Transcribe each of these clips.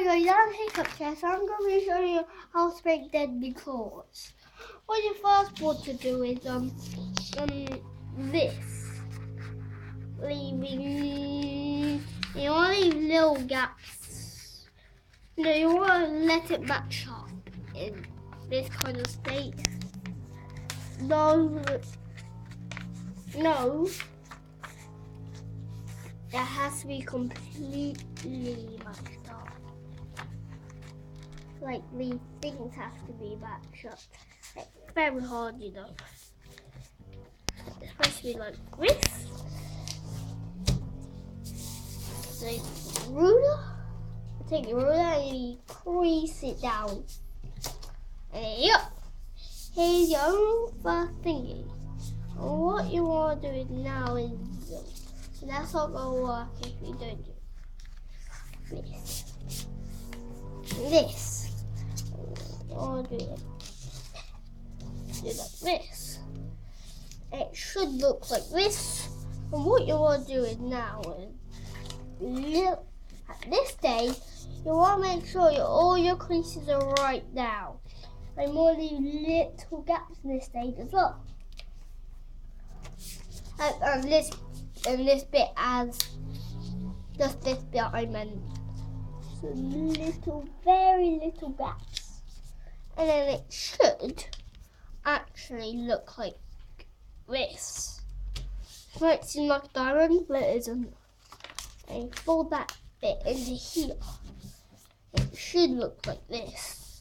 Hi guys, I'm Hiccup Chest. I'm going to show you how to make deadly claws. What you first want to do is this. You want to leave little gaps. No, you want to let it match up in this kind of state. No, it has to be completely matched up. Like these things have to be matched up. It's very hard, you know. It's supposed to be like this. Take your ruler and you crease it down. And here's your own first thingy. And what you want to do now is that's not going to work if you don't do this. Or do like this. It should look like this. And what you want to do is now at this stage, you want to make sure all your creases are right now. And more leave little gaps in this stage as well. And this bit as just this bit I meant. So very little gaps. And then it should actually look like this. It might seem like a diamond, but it isn't. And you fold that bit into here. It should look like this.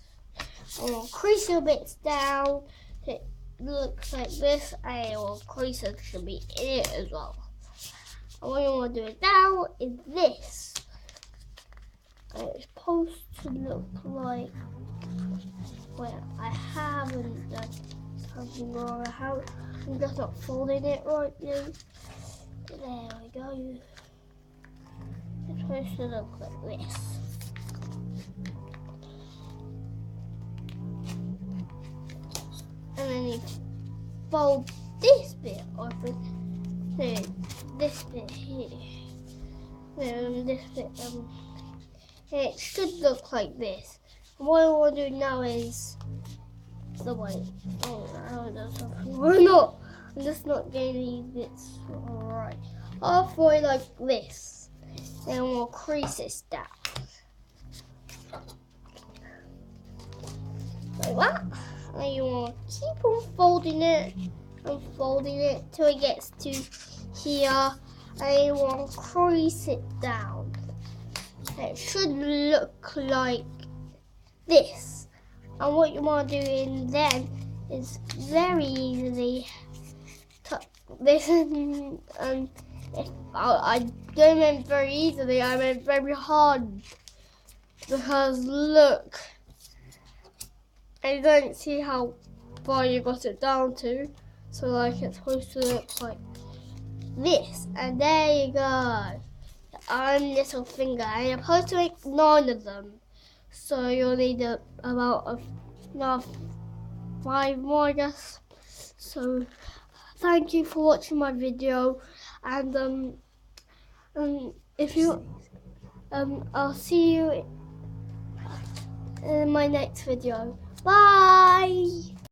And we'll crease your bits down. It looks like this, and your creases should be in it as well. And what you want to do now is this. And it's supposed to look like, well, I haven't done something wrong. I'm just not folding it right now. There we go. It's supposed to look like this. And then you fold this bit open. This bit here. And this bit it should look like this. And what I want to do now is the way. Oh, I don't know. Why not? I'm just not getting these bits right. I'll throw it like this. And we'll crease this down. Like that. And you want to keep on folding it and folding it till it gets to here. And you want to crease it down. It should look like this. And what you want to do in then is very easily tuck this and I don't mean very easily, I meant very hard, because look, I don't see how far you got it down to, so like it's supposed to look like this, and there you go. Arm, little finger, and you're supposed to make 9 of them, so you'll need about another 5 more, I guess. So thank you for watching my video, and if you I'll see you in my next video. Bye.